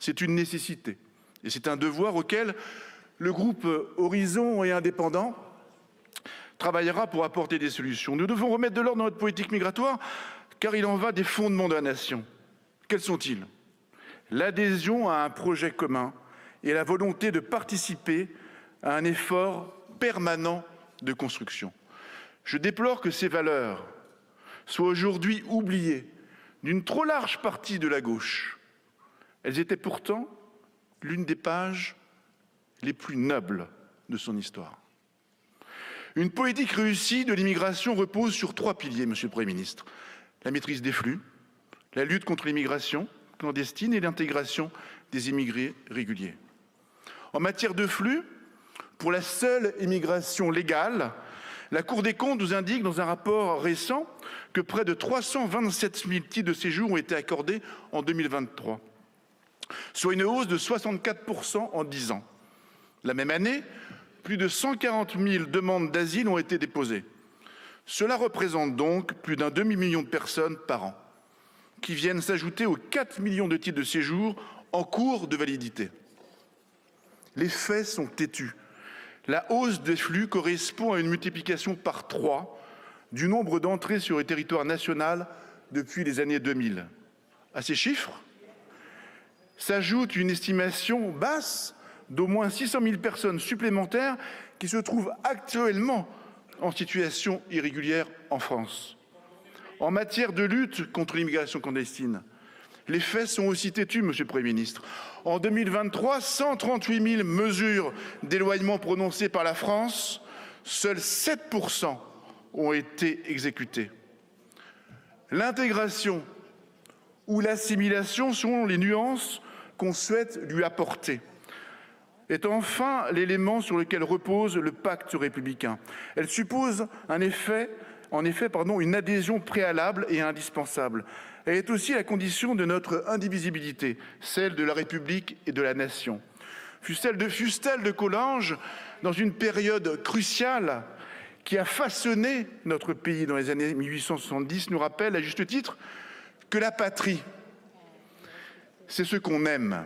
c'est une nécessité. Et c'est un devoir auquel le groupe Horizon et Indépendants travaillera pour apporter des solutions. Nous devons remettre de l'ordre dans notre politique migratoire, car il en va des fondements de la nation. Quels sont-ils? L'adhésion à un projet commun et la volonté de participer à un effort permanent de construction. Je déplore que ces valeurs soient aujourd'hui oubliées d'une trop large partie de la gauche. Elles étaient pourtant l'une des pages les plus nobles de son histoire. Une politique réussie de l'immigration repose sur 3 piliers, Monsieur le Premier ministre. La maîtrise des flux, la lutte contre l'immigration clandestine et l'intégration des immigrés réguliers. En matière de flux, pour la seule immigration légale, la Cour des comptes nous indique dans un rapport récent que près de 327 000 titres de séjour ont été accordés en 2023, soit une hausse de 64% en 10 ans. La même année, plus de 140 000 demandes d'asile ont été déposées. Cela représente donc plus d'un demi-million de personnes par an, qui viennent s'ajouter aux 4 millions de titres de séjour en cours de validité. Les faits sont têtus. La hausse des flux correspond à une multiplication par 3 du nombre d'entrées sur le territoire national depuis les années 2000. À ces chiffres s'ajoute une estimation basse d'au moins 600 000 personnes supplémentaires qui se trouvent actuellement en situation irrégulière en France. En matière de lutte contre l'immigration clandestine, les faits sont aussi têtus, Monsieur le Premier ministre. En 2023, 138 000 mesures d'éloignement prononcées par la France, seuls 7% ont été exécutées. L'intégration ou l'assimilation, selon les nuances qu'on souhaite lui apporter, est enfin l'élément sur lequel repose le pacte républicain. Elle suppose en effet, une adhésion préalable et indispensable. Elle est aussi la condition de notre indivisibilité, celle de la République et de la nation. Fustelle de Collange, dans une période cruciale qui a façonné notre pays dans les années 1870, nous rappelle à juste titre que la patrie, c'est ce qu'on aime.